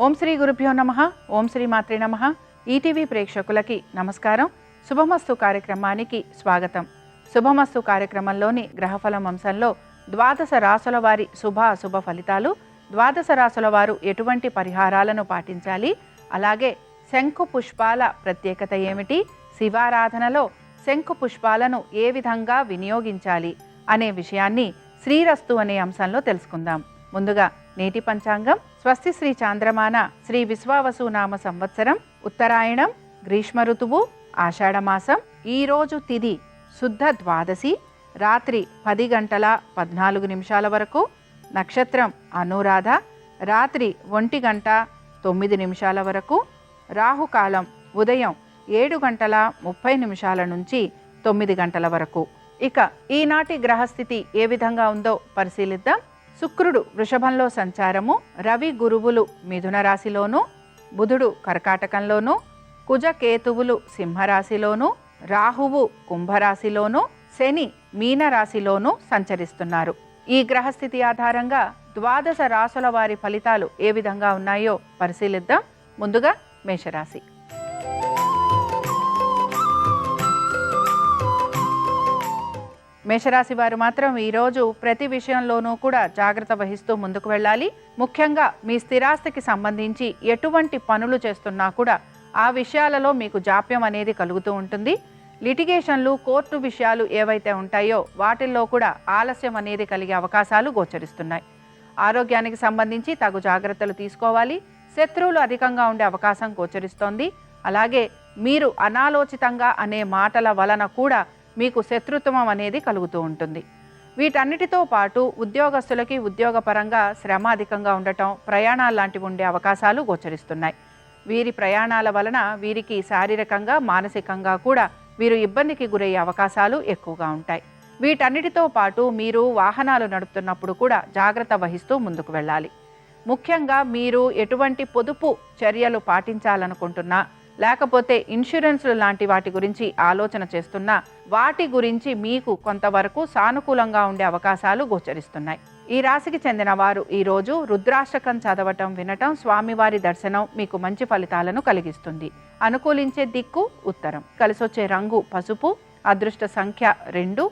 ఓం శ్రీ గురుభ్యో నమః. ఓం శ్రీ మాత్రే నమః. ఈటీవీ ప్రేక్షకులకి నమస్కారం. శుభమస్తు కార్యక్రమానికి స్వాగతం. శుభమస్తు కార్యక్రమంలోని గ్రహఫలం అంశంలో ద్వాదశ రాసుల వారి శుభ అశుభ ఫలితాలు, ద్వాదశ రాసుల వారు ఎటువంటి పరిహారాలను పాటించాలి, అలాగే శంఖు పుష్పాల ప్రత్యేకత ఏమిటి, శివారాధనలో శంఖు పుష్పాలను ఏ విధంగా వినియోగించాలి అనే విషయాన్ని శ్రీరస్తు అనే అంశంలో తెలుసుకుందాం. ముందుగా నేటి పంచాంగం. స్వస్తి శ్రీ చాంద్రమాన శ్రీ విశ్వావసు నామ సంవత్సరం, ఉత్తరాయణం, గ్రీష్మ ఋతువు, ఆషాఢమాసం. ఈరోజు తిథి శుద్ధ ద్వాదశి, రాత్రి 10:14 వరకు. నక్షత్రం అనురాధ, రాత్రి 1:09 వరకు. రాహుకాలం ఉదయం 7:30 నుంచి 9 వరకు. ఇక ఈనాటి గ్రహస్థితి ఏ విధంగా ఉందో పరిశీలిద్దాం. శుక్రుడు వృషభంలో సంచారము, రవి గురువులు మిథున రాశిలోను, బుధుడు కర్కాటకంలోను, కుజ కేతువులు సింహరాశిలోను, రాహువు కుంభరాశిలోను, శని మీనరాశిలోను సంచరిస్తున్నారు. ఈ గ్రహస్థితి ఆధారంగా ద్వాదశ రాసుల వారి ఫలితాలు ఏ విధంగా ఉన్నాయో పరిశీలిద్దాం. ముందుగా మేషరాశి. మేషరాశి వారు మాత్రం ఈరోజు ప్రతి విషయంలోనూ కూడా జాగ్రత్త వహిస్తూ ముందుకు వెళ్ళాలి. ముఖ్యంగా మీ స్థిరాస్తికి సంబంధించి ఎటువంటి పనులు చేస్తున్నా కూడా ఆ విషయాలలో మీకు జాప్యం అనేది కలుగుతూ ఉంటుంది. లిటిగేషన్లు, కోర్టు విషయాలు ఏవైతే ఉంటాయో వాటిల్లో కూడా ఆలస్యం అనేది కలిగే అవకాశాలు గోచరిస్తున్నాయి. ఆరోగ్యానికి సంబంధించి తగు జాగ్రత్తలు తీసుకోవాలి. శత్రువులు అధికంగా ఉండే అవకాశం గోచరిస్తోంది. అలాగే మీరు అనాలోచితంగా అనే మాటల వలన కూడా మీకు శత్రుత్వం అనేది కలుగుతూ ఉంటుంది. వీటన్నిటితో పాటు ఉద్యోగస్తులకి ఉద్యోగపరంగా శ్రమ అధికంగా ఉండటం, ప్రయాణాలు లాంటివి ఉండే అవకాశాలు గోచరిస్తున్నాయి. వీరి ప్రయాణాల వలన వీరికి శారీరకంగా మానసికంగా కూడా వీరు ఇబ్బందికి గురయ్యే అవకాశాలు ఎక్కువగా ఉంటాయి. వీటన్నిటితో పాటు మీరు వాహనాలు నడుపుతున్నప్పుడు కూడా జాగ్రత్త వహిస్తూ ముందుకు వెళ్ళాలి. ముఖ్యంగా మీరు ఎటువంటి పొదుపు చర్యలు పాటించాలనుకుంటున్నా, లేకపోతే ఇన్సూరెన్స్లు లాంటి వాటి గురించి ఆలోచన చేస్తున్నా, వాటి గురించి మీకు కొంతవరకు సానుకూలంగా ఉండే అవకాశాలు గోచరిస్తున్నాయి. ఈ రాశికి చెందిన వారు ఈరోజు రుద్రాష్టకం చదవటం, వినటం, స్వామివారి దర్శనం మీకు మంచి ఫలితాలను కలిగిస్తుంది. అనుకూలించే దిక్కు ఉత్తరం. కలిసొచ్చే రంగు పసుపు. అదృష్ట సంఖ్య 2.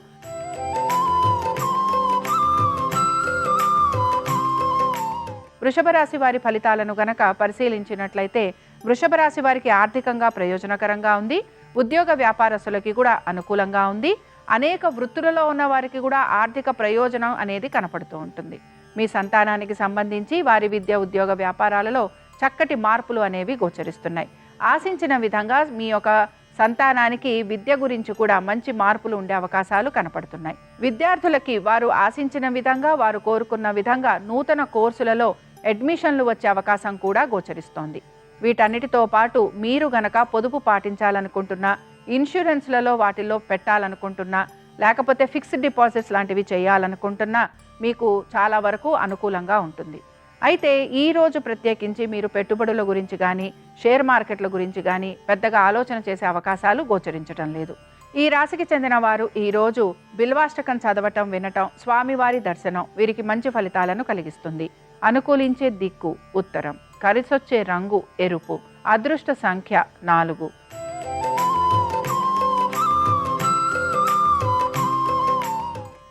వృషభ రాశి వారి ఫలితాలను గనక పరిశీలించినట్లయితే వృషభ రాశి వారికి ఆర్థికంగా ప్రయోజనకరంగా ఉంది. ఉద్యోగ వ్యాపారస్తులకి కూడా అనుకూలంగా ఉంది. అనేక వృత్తులలో ఉన్న వారికి కూడా ఆర్థిక ప్రయోజనం అనేది కనపడుతూ ఉంటుంది. మీ సంతానానికి సంబంధించి వారి విద్య, ఉద్యోగ వ్యాపారాలలో చక్కటి మార్పులు అనేవి గోచరిస్తున్నాయి. ఆశించిన విధంగా మీ యొక్క సంతానానికి విద్య గురించి కూడా మంచి మార్పులు ఉండే అవకాశాలు కనపడుతున్నాయి. విద్యార్థులకి వారు ఆశించిన విధంగా, వారు కోరుకున్న విధంగా నూతన కోర్సులలో అడ్మిషన్లు వచ్చే అవకాశం కూడా గోచరిస్తోంది. వీటన్నిటితో పాటు మీరు గనక పొదుపు పాటించాలనుకుంటున్నా, ఇన్సూరెన్స్లలో వాటిల్లో పెట్టాలనుకుంటున్నా, లేకపోతే ఫిక్స్డ్ డిపాజిట్స్ లాంటివి చేయాలనుకుంటున్నా మీకు చాలా వరకు అనుకూలంగా ఉంటుంది. అయితే ఈరోజు ప్రత్యేకించి మీరు పెట్టుబడుల గురించి కానీ, షేర్ మార్కెట్ల గురించి కానీ పెద్దగా ఆలోచన చేసే అవకాశాలు గోచరించడం లేదు. ఈ రాశికి చెందిన వారు ఈరోజు బిల్వాష్టకం చదవటం, వినటం, స్వామివారి దర్శనం వీరికి మంచి ఫలితాలను కలిగిస్తుంది. అనుకూలించే దిక్కు ఉత్తరం. కలిసొచ్చే రంగు ఎరుపు. అదృష్ట సంఖ్య 4.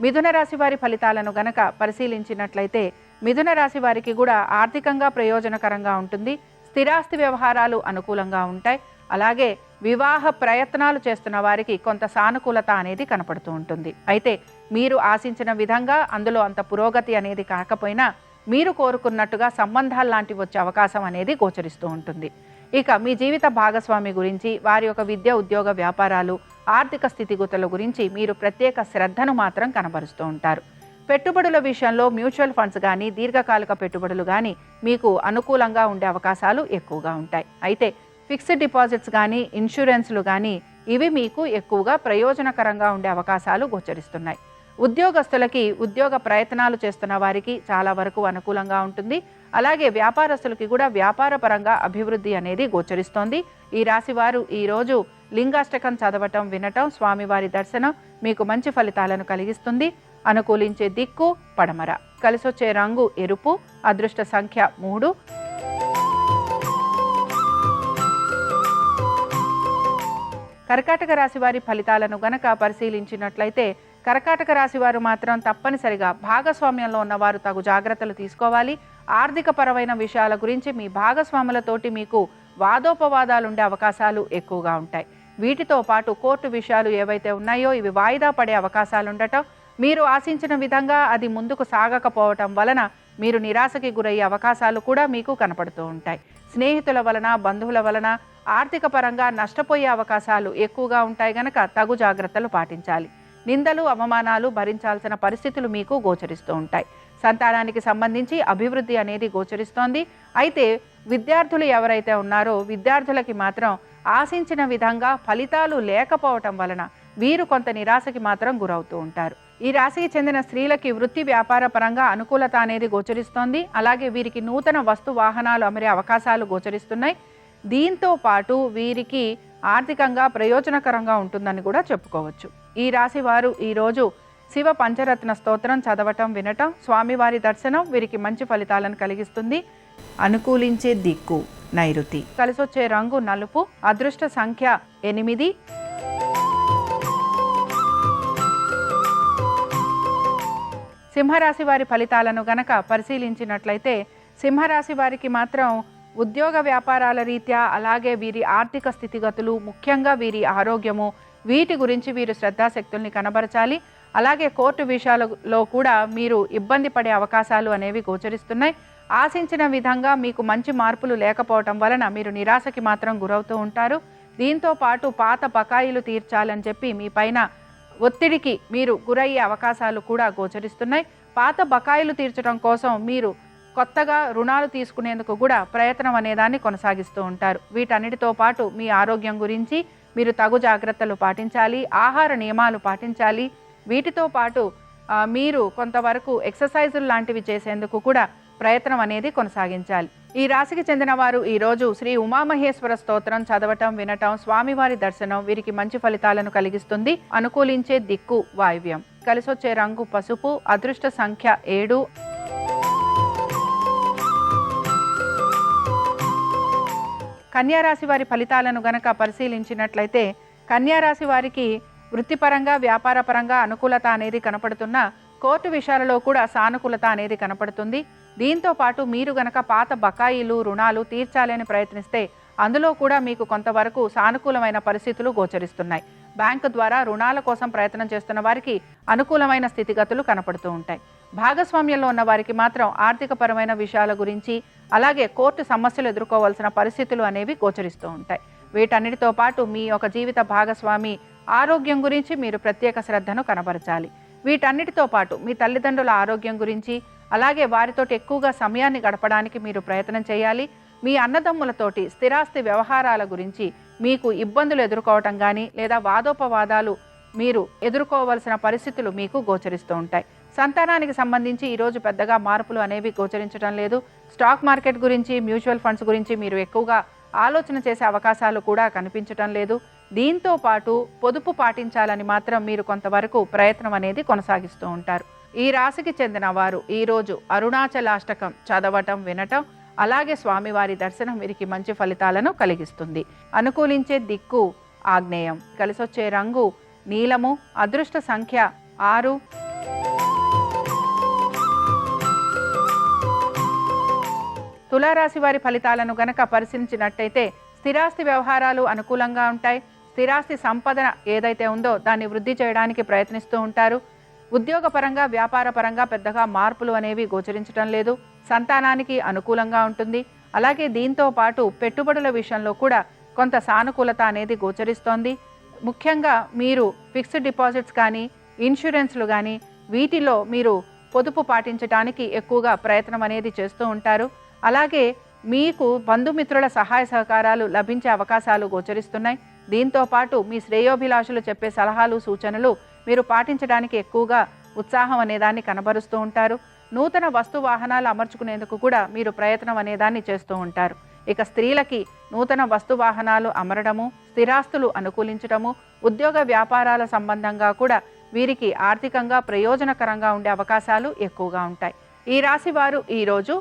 మిథున రాశి వారి ఫలితాలను గనక పరిశీలించినట్లయితే మిథున రాశి వారికి కూడా ఆర్థికంగా ప్రయోజనకరంగా ఉంటుంది. స్థిరాస్తి వ్యవహారాలు అనుకూలంగా ఉంటాయి. అలాగే వివాహ ప్రయత్నాలు చేస్తున్న వారికి కొంత సానుకూలత అనేది కనపడుతూ ఉంటుంది. అయితే మీరు ఆశించిన విధంగా అందులో అంత పురోగతి అనేది కాకపోయినా మీరు కోరుకున్నట్టుగా సంబంధాలు లాంటివి వచ్చే అవకాశం అనేది గోచరిస్తూ ఉంటుంది. ఇక మీ జీవిత భాగస్వామి గురించి, వారి యొక్క విద్య, ఉద్యోగ వ్యాపారాలు, ఆర్థిక స్థితిగతుల గురించి మీరు ప్రత్యేక శ్రద్ధను మాత్రం కనబరుస్తూ ఉంటారు. పెట్టుబడుల విషయంలో మ్యూచువల్ ఫండ్స్ కానీ, దీర్ఘకాలిక పెట్టుబడులు కానీ మీకు అనుకూలంగా ఉండే అవకాశాలు ఎక్కువగా ఉంటాయి. అయితే ఫిక్స్డ్ డిపాజిట్స్ కానీ, ఇన్సూరెన్స్లు కానీ ఇవి మీకు ఎక్కువగా ప్రయోజనకరంగా ఉండే అవకాశాలు గోచరిస్తున్నాయి. ఉద్యోగస్తులకి, ఉద్యోగ ప్రయత్నాలు చేస్తున్న వారికి చాలా వరకు అనుకూలంగా ఉంటుంది. అలాగే వ్యాపారస్తులకి కూడా వ్యాపార పరంగా అభివృద్ధి అనేది గోచరిస్తోంది. ఈ రాశి వారు ఈరోజు లింగాష్టకం చదవటం, వినటం, స్వామివారి దర్శనం మీకు మంచి ఫలితాలను కలిగిస్తుంది. అనుకూలించే దిక్కు పడమర. కలిసొచ్చే రంగు ఎరుపు. అదృష్ట సంఖ్య 3. కర్కాటక రాశి వారి ఫలితాలను గనక పరిశీలించినట్లయితే కర్కాటక రాశి వారు మాత్రం తప్పనిసరిగా భాగస్వామ్యంలో ఉన్నవారు తగు జాగ్రత్తలు తీసుకోవాలి. ఆర్థిక పరమైన విషయాల గురించి మీ భాగస్వాములతోటి మీకు వాదోపవాదాలు ఉండే అవకాశాలు ఎక్కువగా ఉంటాయి. వీటితో పాటు కోర్టు విషయాలు ఏవైతే ఉన్నాయో ఇవి వాయిదా పడే అవకాశాలు ఉండటం, మీరు ఆశించిన విధంగా అది ముందుకు సాగకపోవటం వలన మీరు నిరాశకి గురయ్యే అవకాశాలు కూడా మీకు కనపడుతూ ఉంటాయి. స్నేహితుల వలన, బంధువుల వలన ఆర్థిక పరంగా నష్టపోయే అవకాశాలు ఎక్కువగా ఉంటాయి గనక తగు జాగ్రత్తలు పాటించాలి. నిందలు, అవమానాలు భరించాల్సిన పరిస్థితులు మీకు గోచరిస్తూ ఉంటాయి. సంతానానికి సంబంధించి అభివృద్ధి అనేది గోచరిస్తోంది. అయితే విద్యార్థులు ఎవరైతే ఉన్నారో విద్యార్థులకి మాత్రం ఆశించిన విధంగా ఫలితాలు లేకపోవటం వలన వీరు కొంత నిరాశకి మాత్రం గురవుతూ ఉంటారు. ఈ రాశికి చెందిన స్త్రీలకి వృత్తి వ్యాపార పరంగా అనుకూలత అనేది గోచరిస్తోంది. అలాగే వీరికి నూతన వస్తు వాహనాలు అమరే అవకాశాలు గోచరిస్తున్నాయి. దీంతో పాటు వీరికి ఆర్థికంగా ప్రయోజనకరంగా ఉంటుందని కూడా చెప్పుకోవచ్చు. ఈ రాశి వారు ఈరోజు శివ పంచరత్న స్తోత్రం చదవటం, వినటం, స్వామివారి దర్శనం వీరికి మంచి ఫలితాలను కలిగిస్తుంది. అనుకూలించే దిక్కు నైరుతి. కలిసొచ్చే రంగు నలుపు. అదృష్ట సంఖ్య 8. సింహరాశి వారి ఫలితాలను గనక పరిశీలించినట్లయితే సింహరాశి వారికి మాత్రం ఉద్యోగ వ్యాపారాల రీత్యా, అలాగే వీరి ఆర్థిక స్థితిగతులు, ముఖ్యంగా వీరి ఆరోగ్యము, వీటి గురించి వీరు శ్రద్ధాశక్తుల్ని కనబరచాలి. అలాగే కోర్టు విషయాలలో కూడా మీరు ఇబ్బంది పడే అవకాశాలు అనేవి గోచరిస్తున్నాయి. ఆశించిన విధంగా మీకు మంచి మార్పులు లేకపోవటం వలన మీరు నిరాశకి మాత్రం గురవుతూ ఉంటారు. దీంతో పాటు పాత బకాయిలు తీర్చాలని చెప్పి మీ పైన ఒత్తిడికి మీరు గురయ్యే అవకాశాలు కూడా గోచరిస్తున్నాయి. పాత బకాయిలు తీర్చడం కోసం మీరు కొత్తగా రుణాలు తీసుకునేందుకు కూడా ప్రయత్నం అనేదాన్ని కొనసాగిస్తూ ఉంటారు. వీటన్నిటితో పాటు మీ ఆరోగ్యం గురించి మీరు తగు జాగ్రత్తలు పాటించాలి. ఆహార నియమాలు పాటించాలి. వీటితో పాటు మీరు కొంతవరకు ఎక్సర్సైజులు లాంటివి చేసేందుకు కూడా ప్రయత్నం అనేది కొనసాగించాలి. ఈ రాశికి చెందిన వారు ఈరోజు శ్రీ ఉమామహేశ్వర స్తోత్రం చదవటం, వినటం, స్వామివారి దర్శనం వీరికి మంచి ఫలితాలను కలిగిస్తుంది. అనుకూలించే దిక్కు వాయువ్యం. కలిసొచ్చే రంగు పసుపు. అదృష్ట సంఖ్య 7. కన్యారాశి వారి ఫలితాలను గనక పరిశీలించినట్లయితే కన్యారాశి వారికి వృత్తిపరంగా, వ్యాపారపరంగా అనుకూలత అనేది కనపడుతున్న కోర్టు విషయాలలో కూడా సానుకూలత అనేది కనపడుతుంది. దీంతో పాటు మీరు గనక పాత బకాయిలు, రుణాలు తీర్చాలని ప్రయత్నిస్తే అందులో కూడా మీకు కొంతవరకు సానుకూలమైన పరిస్థితులు గోచరిస్తున్నాయి. బ్యాంకు ద్వారా రుణాల కోసం ప్రయత్నం చేస్తున్న వారికి అనుకూలమైన స్థితిగతులు కనపడుతూ ఉంటాయి. భాగస్వామ్యంలో ఉన్న వారికి మాత్రం ఆర్థికపరమైన విషయాల గురించి, అలాగే కోర్టు సమస్యలు ఎదుర్కోవాల్సిన పరిస్థితులు అనేవి గోచరిస్తూ ఉంటాయి. వీటన్నిటితో పాటు మీ యొక్క జీవిత భాగస్వామి ఆరోగ్యం గురించి మీరు ప్రత్యేక శ్రద్ధను కనబరచాలి. వీటన్నిటితో పాటు మీ తల్లిదండ్రుల ఆరోగ్యం గురించి, అలాగే వారితోటి ఎక్కువగా సమయాన్ని గడపడానికి మీరు ప్రయత్నం చేయాలి. మీ అన్నదమ్ములతోటి స్థిరాస్తి వ్యవహారాల గురించి మీకు ఇబ్బందులు ఎదుర్కోవటం కానీ, లేదా వాదోపవాదాలు మీరు ఎదుర్కోవలసిన పరిస్థితులు మీకు గోచరిస్తూ ఉంటాయి. సంతానానికి సంబంధించి ఈరోజు పెద్దగా మార్పులు అనేవి గోచరించడం లేదు. స్టాక్ మార్కెట్ గురించి, మ్యూచువల్ ఫండ్స్ గురించి మీరు ఎక్కువగా ఆలోచన చేసే అవకాశాలు కూడా కనిపించటం లేదు. దీంతో పాటు పొదుపు పాటించాలని మాత్రం మీరు కొంతవరకు ప్రయత్నం అనేది కొనసాగిస్తూ ఉంటారు. ఈ రాశికి చెందిన వారు ఈరోజు అరుణాచలాష్టకం చదవటం, వినటం, అలాగే స్వామివారి దర్శనం వీరికి మంచి ఫలితాలను కలిగిస్తుంది. అనుకూలించే దిక్కు ఆగ్నేయం. కలిసొచ్చే రంగు నీలము. అదృష్ట సంఖ్య 6. తులారాశి వారి ఫలితాలను గనక పరిశీలించినట్టయితే స్థిరాస్తి వ్యవహారాలు అనుకూలంగా ఉంటాయి. స్థిరాస్తి సంపద ఏదైతే ఉందో దాన్ని వృద్ధి చేయడానికి ప్రయత్నిస్తూ ఉంటారు. ఉద్యోగపరంగా, వ్యాపారపరంగా పెద్దగా మార్పులు అనేవి గోచరించడం లేదు. సంతానానికి అనుకూలంగా ఉంటుంది. అలాగే దీంతో పాటు పెట్టుబడుల విషయంలో కూడా కొంత సానుకూలత అనేది గోచరిస్తోంది. ముఖ్యంగా మీరు ఫిక్స్డ్ డిపాజిట్స్ కానీ, ఇన్సూరెన్స్లు కానీ వీటిలో మీరు పొదుపు పాటించడానికి ఎక్కువగా ప్రయత్నం అనేది చేస్తూ ఉంటారు. అలాగే మీకు బంధుమిత్రుల సహాయ సహకారాలు లభించే అవకాశాలు గోచరిస్తున్నాయి. దీంతో పాటు మీ శ్రేయోభిలాషులు చెప్పే సలహాలు, సూచనలు మీరు పాటించడానికి ఎక్కువగా ఉత్సాహం అనేదాన్ని కనబరుస్తూ ఉంటారు. నూతన వస్తు వాహనాలు అమర్చుకునేందుకు కూడా మీరు ప్రయత్నం అనేదాన్ని చేస్తూ ఉంటారు. ఇక స్త్రీలకి నూతన వస్తు వాహనాలు అమరడము, స్థిరాస్తులు అనుకూలించడము, ఉద్యోగ వ్యాపారాల సంబంధంగా కూడా వీరికి ఆర్థికంగా ప్రయోజనకరంగా ఉండే అవకాశాలు ఎక్కువగా ఉంటాయి. ఈ రాశి వారు ఈరోజు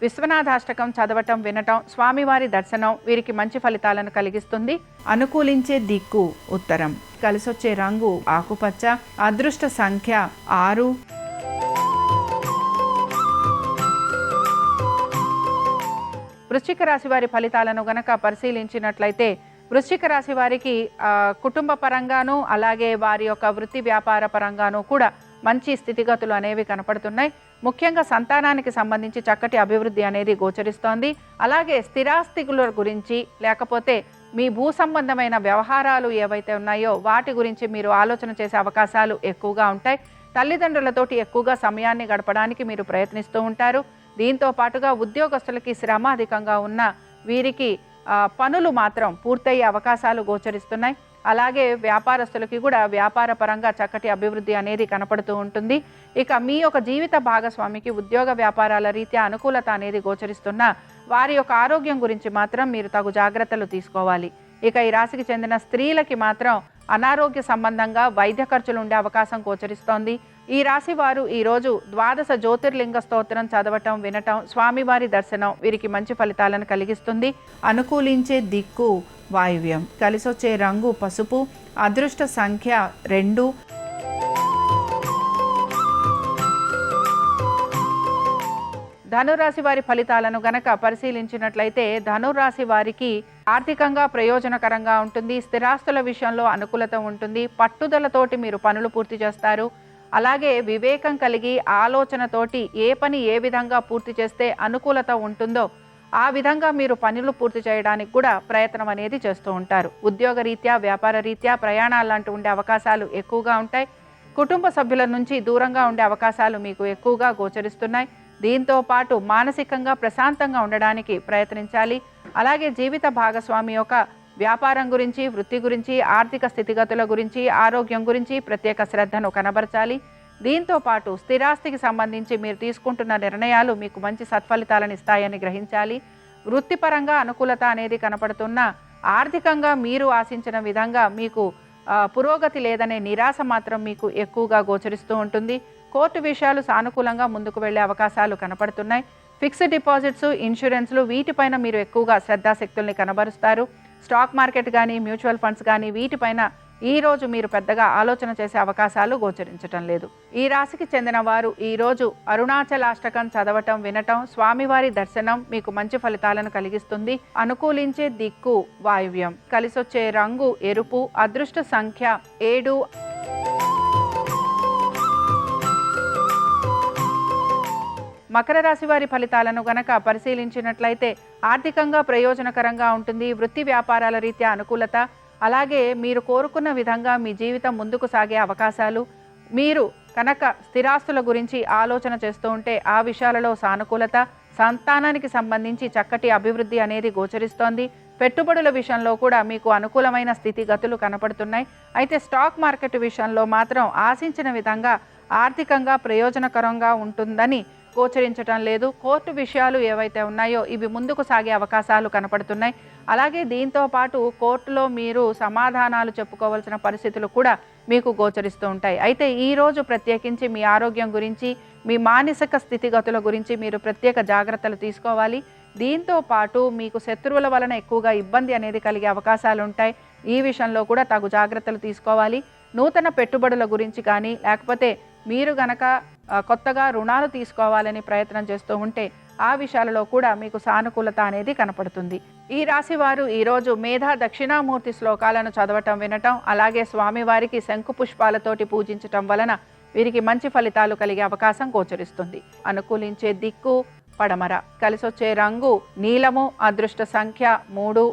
విశ్వనాథాష్టకం చదవటం వినటం స్వామివారి దర్శనం వీరికి మంచి ఫలితాలను కలిగిస్తుంది. అనుకూలించే దిక్కు ఉత్తరం. కలిసొచ్చే రంగు ఆకుపచ్చ. అదృష్ట సంఖ్య 6. వృశ్చిక రాశి వారి ఫలితాలను గనక పరిశీలించినట్లయితే వృశ్చిక రాశి వారికి కుటుంబ పరంగాను అలాగే వారి యొక్క వృత్తి వ్యాపార పరంగాను కూడా మంచి స్థితిగతులు అనేవి కనపడుతున్నాయి. ముఖ్యంగా సంతానానికి సంబంధించి చక్కటి అభివృద్ధి అనేది గోచరిస్తోంది. అలాగే స్థిరాస్తికుల గురించి లేకపోతే మీ భూ సంబంధమైన వ్యవహారాలు ఏవైతే ఉన్నాయో వాటి గురించి మీరు ఆలోచన చేసే అవకాశాలు ఎక్కువగా ఉంటాయి. తల్లిదండ్రులతోటి ఎక్కువగా సమయాన్ని గడపడానికి మీరు ప్రయత్నిస్తూ ఉంటారు. దీంతో పాటుగా ఉద్యోగస్తులకి శ్రమ అధికంగా ఉన్న వీరికి పనులు మాత్రం పూర్తయ్యే అవకాశాలు గోచరిస్తున్నాయి. అలాగే వ్యాపారస్తులకి కూడా వ్యాపార పరంగా చక్కటి అభివృద్ధి అనేది కనపడుతూ ఉంటుంది. ఇక మీ యొక్క జీవిత భాగస్వామికి ఉద్యోగ వ్యాపారాల రీత్యా అనుకూలత అనేది గోచరిస్తున్న వారి యొక్క ఆరోగ్యం గురించి మాత్రం మీరు తగు జాగ్రత్తలు తీసుకోవాలి. ఇక ఈ రాశికి చెందిన స్త్రీలకి మాత్రం అనారోగ్య సంబంధంగా వైద్య ఖర్చులు ఉండే అవకాశం గోచరిస్తోంది. ఈ రాశి వారు ఈరోజు 12 జ్యోతిర్లింగ స్తోత్రం చదవటం వినటం స్వామివారి దర్శనం వీరికి మంచి ఫలితాలను కలిగిస్తుంది. అనుకూలించే దిక్కు వాయువ్యం. కలిసొచ్చే రంగు పసుపు. అదృష్ట సంఖ్య 2. ధనురాశి వారి ఫలితాలను గనక పరిశీలించినట్లయితే ధనురాశి వారికి ఆర్థికంగా ప్రయోజనకరంగా ఉంటుంది. స్థిరాస్తుల విషయంలో అనుకూలత ఉంటుంది. పట్టుదలతోటి మీరు పనులు పూర్తి చేస్తారు. అలాగే వివేకం కలిగి ఆలోచనతోటి ఏ పని ఏ విధంగా పూర్తి చేస్తే అనుకూలత ఉంటుందో ఆ విధంగా మీరు పనులు పూర్తి చేయడానికి కూడా ప్రయత్నం అనేది చేస్తూ ఉంటారు. ఉద్యోగ రీత్యా వ్యాపార రీత్యా ప్రయాణాలు లాంటి ఉండే అవకాశాలు ఎక్కువగా ఉంటాయి. కుటుంబ సభ్యుల నుంచి దూరంగా ఉండే అవకాశాలు మీకు ఎక్కువగా గోచరిస్తున్నాయి. దీంతో పాటు మానసికంగా ప్రశాంతంగా ఉండడానికి ప్రయత్నించాలి. అలాగే జీవిత భాగస్వామి యొక్క వ్యాపారం గురించి వృత్తి గురించి ఆర్థిక స్థితిగతుల గురించి ఆరోగ్యం గురించి ప్రత్యేక శ్రద్ధను కనబరచాలి. దీంతో పాటు స్థిరాస్తికి సంబంధించి మీరు తీసుకుంటున్న నిర్ణయాలు మీకు మంచి సత్ఫలితాలను ఇస్తాయని గ్రహించాలి. వృత్తిపరంగా అనుకూలత అనేది కనపడుతున్న ఆర్థికంగా మీరు ఆశించిన విధంగా మీకు పురోగతి లేదనే నిరాశ మాత్రం మీకు ఎక్కువగా గోచరిస్తూ ఉంటుంది. కోర్టు విషయాలు సానుకూలంగా ముందుకు వెళ్లే అవకాశాలు కనపడుతున్నాయి. ఫిక్స్డ్ డిపాజిట్స్ ఇన్సూరెన్స్లు వీటిపైన మీరు ఎక్కువగా శ్రద్ధాశక్తుల్ని కనబరుస్తారు. స్టాక్ మార్కెట్ కానీ మ్యూచువల్ ఫండ్స్ కానీ వీటిపైన ఈరోజు మీరు పెద్దగా ఆలోచన చేసే అవకాశాలు గోచరించటం లేదు. ఈ రాశికి చెందిన వారు ఈరోజు అరుణాచలాష్టకం చదవటం వినటం స్వామివారి దర్శనం మీకు మంచి ఫలితాలను కలిగిస్తుంది. అనుకూలించే దిక్కు వాయువ్యం. కలిసొచ్చే రంగు ఎరుపు. అదృష్ట సంఖ్య 7. మకర రాశి వారి ఫలితాలను గనక పరిశీలించినట్లయితే ఆర్థికంగా ప్రయోజనకరంగా ఉంటుంది. వృత్తి వ్యాపారాల రీత్యా అనుకూలత. అలాగే మీరు కోరుకున్న విధంగా మీ జీవితం ముందుకు సాగే అవకాశాలు. మీరు కనుక స్థిరాస్తుల గురించి ఆలోచన చేస్తూ ఉంటే ఆ విషయాలలో సానుకూలత. సంతానానికి సంబంధించి చక్కటి అభివృద్ధి అనేది గోచరిస్తోంది. పెట్టుబడుల విషయంలో కూడా మీకు అనుకూలమైన స్థితిగతులు కనపడుతున్నాయి. అయితే స్టాక్ మార్కెట్ విషయంలో మాత్రం ఆశించిన విధంగా ఆర్థికంగా ప్రయోజనకరంగా ఉంటుందని గోచరించటం లేదు. కోర్టు విషయాలు ఏవైతే ఉన్నాయో ఇవి ముందుకు సాగే అవకాశాలు కనపడుతున్నాయి. అలాగే దీంతో పాటు కోర్టులో మీరు సమాధానాలు చెప్పుకోవాల్సిన పరిస్థితులు కూడా మీకు గోచరిస్తూ ఉంటాయి. అయితే ఈరోజు ప్రత్యేకించి మీ ఆరోగ్యం గురించి మీ మానసిక స్థితిగతుల గురించి మీరు ప్రత్యేక జాగ్రత్తలు తీసుకోవాలి. దీంతో పాటు మీకు శత్రువుల వలన ఎక్కువగా ఇబ్బంది అనేది కలిగే అవకాశాలు ఉంటాయి. ఈ విషయంలో కూడా తగు జాగ్రత్తలు తీసుకోవాలి. నూతన పెట్టుబడుల గురించి కానీ లేకపోతే మీరు గనక కొత్తగా రుణాలు తీసుకోవాలని ప్రయత్నం చేస్తూ ఉంటే ఆ విషయాలలో కూడా మీకు సానుకూలత అనేది కనపడుతుంది. ఈ రాశి వారు ఈరోజు మేధా దక్షిణామూర్తి శ్లోకాలను చదవటం వినటం అలాగే స్వామివారికి శంకు పుష్పాలతోటి పూజించటం వలన వీరికి మంచి ఫలితాలు కలిగే అవకాశం గోచరిస్తుంది. అనుకూలించే దిక్కు పడమర. కలిసొచ్చే రంగు నీలము. అదృష్ట సంఖ్య 3.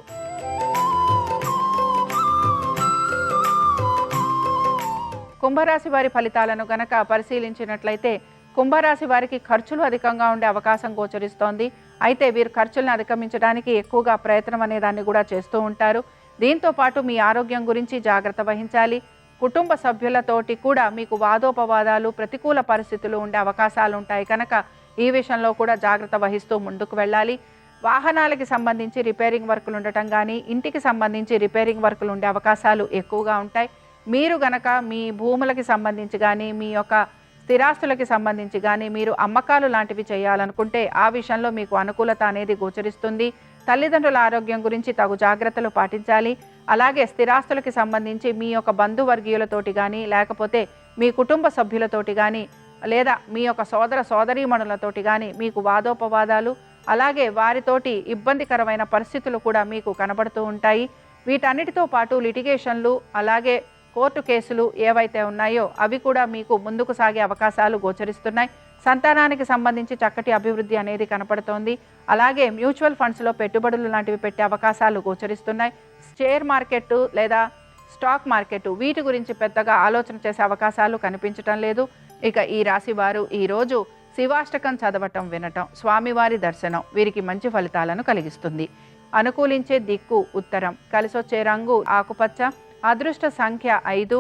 కుంభరాశి వారి ఫలితాలను గనక పరిశీలించినట్లయితే కుంభరాశి వారికి ఖర్చులు అధికంగా ఉండే అవకాశం గోచరిస్తోంది. అయితే వీరు ఖర్చులను అధిగమించడానికి ఎక్కువగా ప్రయత్నం అనే దాన్ని కూడా చేస్తూ ఉంటారు. దీంతో పాటు మీ ఆరోగ్యం గురించి జాగ్రత్త వహించాలి. కుటుంబ సభ్యులతోటి కూడా మీకు వాదోపవాదాలు ప్రతికూల పరిస్థితులు ఉండే అవకాశాలు ఉంటాయి కనుక ఈ విషయంలో కూడా జాగ్రత్త వహిస్తూ ముందుకు వెళ్ళాలి. వాహనాలకి సంబంధించి రిపేరింగ్ వర్కులు ఉండటం కానీ ఇంటికి సంబంధించి రిపేరింగ్ వర్కులు ఉండే అవకాశాలు ఎక్కువగా ఉంటాయి. మీరు గనక మీ భూములకి సంబంధించి కానీ మీ యొక్క స్థిరాస్తులకి సంబంధించి కానీ మీరు అమ్మకాలు లాంటివి చేయాలనుకుంటే ఆ విషయంలో మీకు అనుకూలత అనేది గోచరిస్తుంది. తల్లిదండ్రుల ఆరోగ్యం గురించి తగు జాగ్రత్తలు పాటించాలి. అలాగే స్థిరాస్తులకి సంబంధించి మీ యొక్క బంధువర్గీయులతోటి కానీ, లేకపోతే మీ కుటుంబ సభ్యులతోటి కానీ, లేదా మీ యొక్క సోదరీమణులతోటి కానీ మీకు వాదోపవాదాలు, అలాగే వారితోటి ఇబ్బందికరమైన పరిస్థితులు కూడా మీకు కనబడుతూ ఉంటాయి. వీటన్నిటితో పాటు లిటిగేషన్లు, అలాగే కోర్టు కేసులు ఏవైతే ఉన్నాయో అవి కూడా మీకు ముందుకు సాగే అవకాశాలు గోచరిస్తున్నాయి. సంతానానికి సంబంధించి చక్కటి అభివృద్ధి అనేది కనపడుతోంది. అలాగే మ్యూచువల్ ఫండ్స్లో పెట్టుబడులు లాంటివి పెట్టే అవకాశాలు గోచరిస్తున్నాయి. షేర్ మార్కెట్ లేదా స్టాక్ మార్కెట్ వీటి గురించి పెద్దగా ఆలోచన చేసే అవకాశాలు కనిపించటం లేదు. ఇక ఈ రాశి వారు ఈరోజు శివాష్టకం చదవటం, వినటం, స్వామివారి దర్శనం వీరికి మంచి ఫలితాలను కలిగిస్తుంది. అనుకూలించే దిక్కు ఉత్తరం, కలిసొచ్చే రంగు ఆకుపచ్చ, అదృష్ట సంఖ్య 5.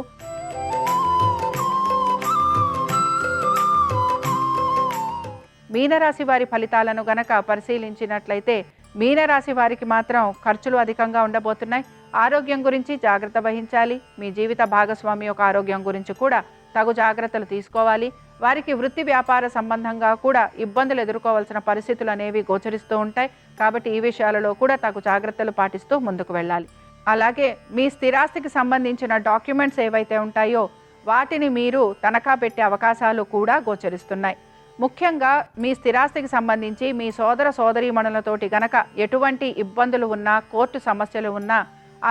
మీనరాశి వారి ఫలితాలను గనక పరిశీలించినట్లయితే మీనరాశి వారికి మాత్రం ఖర్చులు అధికంగా ఉండబోతున్నాయి. ఆరోగ్యం గురించి జాగ్రత్త వహించాలి. మీ జీవిత భాగస్వామి యొక్క ఆరోగ్యం గురించి కూడా తగు జాగ్రత్తలు తీసుకోవాలి. వారికి వృత్తి వ్యాపార సంబంధంగా కూడా ఇబ్బందులు ఎదుర్కోవాల్సిన పరిస్థితులు అనేవి గోచరిస్తూ ఉంటాయి. కాబట్టి ఈ విషయాలలో కూడా తగు జాగ్రత్తలు పాటిస్తూ ముందుకు వెళ్ళాలి. అలాగే మీ స్థిరాస్తికి సంబంధించిన డాక్యుమెంట్స్ ఏవైతే ఉంటాయో వాటిని మీరు తనఖా పెట్టే అవకాశాలు కూడా గోచరిస్తున్నాయి. ముఖ్యంగా మీ స్థిరాస్తికి సంబంధించి మీ సోదరీమణులతోటి గనక ఎటువంటి ఇబ్బందులు ఉన్నా, కోర్టు సమస్యలు ఉన్నా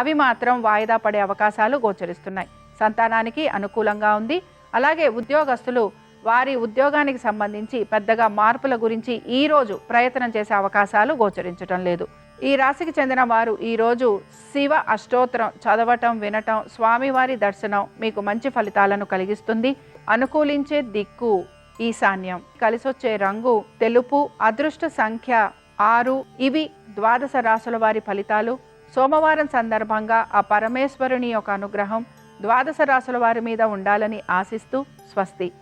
అవి మాత్రం వాయిదా పడే అవకాశాలు గోచరిస్తున్నాయి. సంతానానికి అనుకూలంగా ఉంది. అలాగే ఉద్యోగస్తులు వారి ఉద్యోగానికి సంబంధించి పెద్దగా మార్పుల గురించి ఈరోజు ప్రయత్నం చేసే అవకాశాలు గోచరించటం లేదు. ఈ రాశికి చెందిన వారు ఈరోజు శివ అష్టోత్తరం చదవటం, వినటం, స్వామివారి దర్శనం మీకు మంచి ఫలితాలను కలిగిస్తుంది. అనుకూలించే దిక్కు ఈశాన్యం, కలిసొచ్చే రంగు తెలుపు, అదృష్ట సంఖ్య 6. ఇవి ద్వాదశ రాశుల వారి ఫలితాలు. సోమవారం సందర్భంగా ఆ పరమేశ్వరుని యొక్క అనుగ్రహం ద్వాదశ రాశుల వారి మీద ఉండాలని ఆశిస్తూ స్వస్తి.